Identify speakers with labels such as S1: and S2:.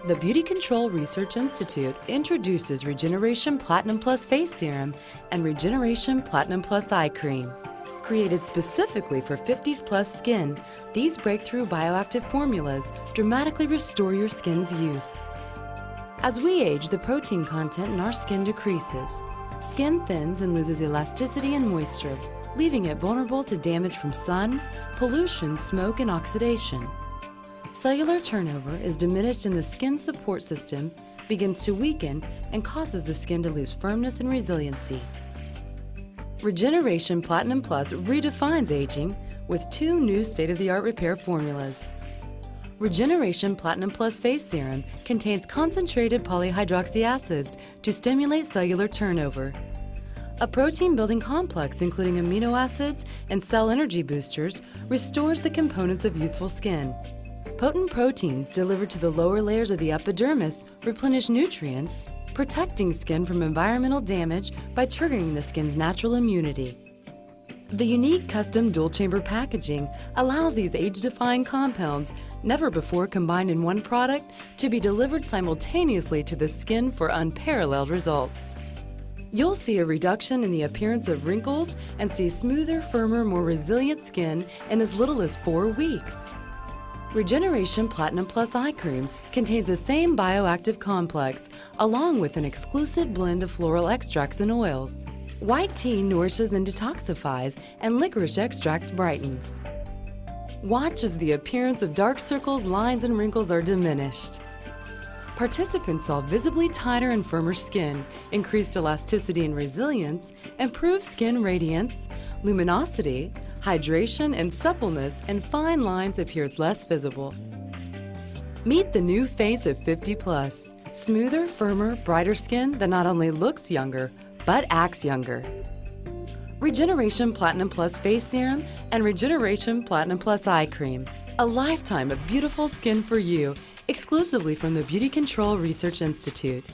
S1: The Beauty Control Research Institute introduces Regeneration Platinum Plus Face Serum and Regeneration Platinum Plus Eye Cream. Created specifically for 50s plus skin, these breakthrough bioactive formulas dramatically restore your skin's youth. As we age, the protein content in our skin decreases. Skin thins and loses elasticity and moisture, leaving it vulnerable to damage from sun, pollution, smoke, and oxidation. Cellular turnover is diminished and the skin support system begins to weaken and causes the skin to lose firmness and resiliency. Regeneration Platinum Plus redefines aging with two new state-of-the-art repair formulas. Regeneration Platinum Plus Face Serum contains concentrated polyhydroxy acids to stimulate cellular turnover. A protein-building complex including amino acids and cell energy boosters restores the components of youthful skin. Potent proteins delivered to the lower layers of the epidermis replenish nutrients, protecting skin from environmental damage by triggering the skin's natural immunity. The unique custom dual-chamber packaging allows these age-defying compounds, never before combined in one product, to be delivered simultaneously to the skin for unparalleled results. You'll see a reduction in the appearance of wrinkles and see smoother, firmer, more resilient skin in as little as 4 weeks. Regeneration Platinum Plus Eye Cream contains the same bioactive complex, along with an exclusive blend of floral extracts and oils. White tea nourishes and detoxifies, and licorice extract brightens. Watch as the appearance of dark circles, lines, and wrinkles are diminished. Participants saw visibly tighter and firmer skin, increased elasticity and resilience, improved skin radiance, luminosity, hydration and suppleness, and fine lines appeared less visible. Meet the new face of 50 plus. Smoother, firmer, brighter skin that not only looks younger, but acts younger. Regeneration Platinum Plus Face Serum and Regeneration Platinum Plus Eye Cream. A lifetime of beautiful skin for you, exclusively from the Beauty Control Research Institute.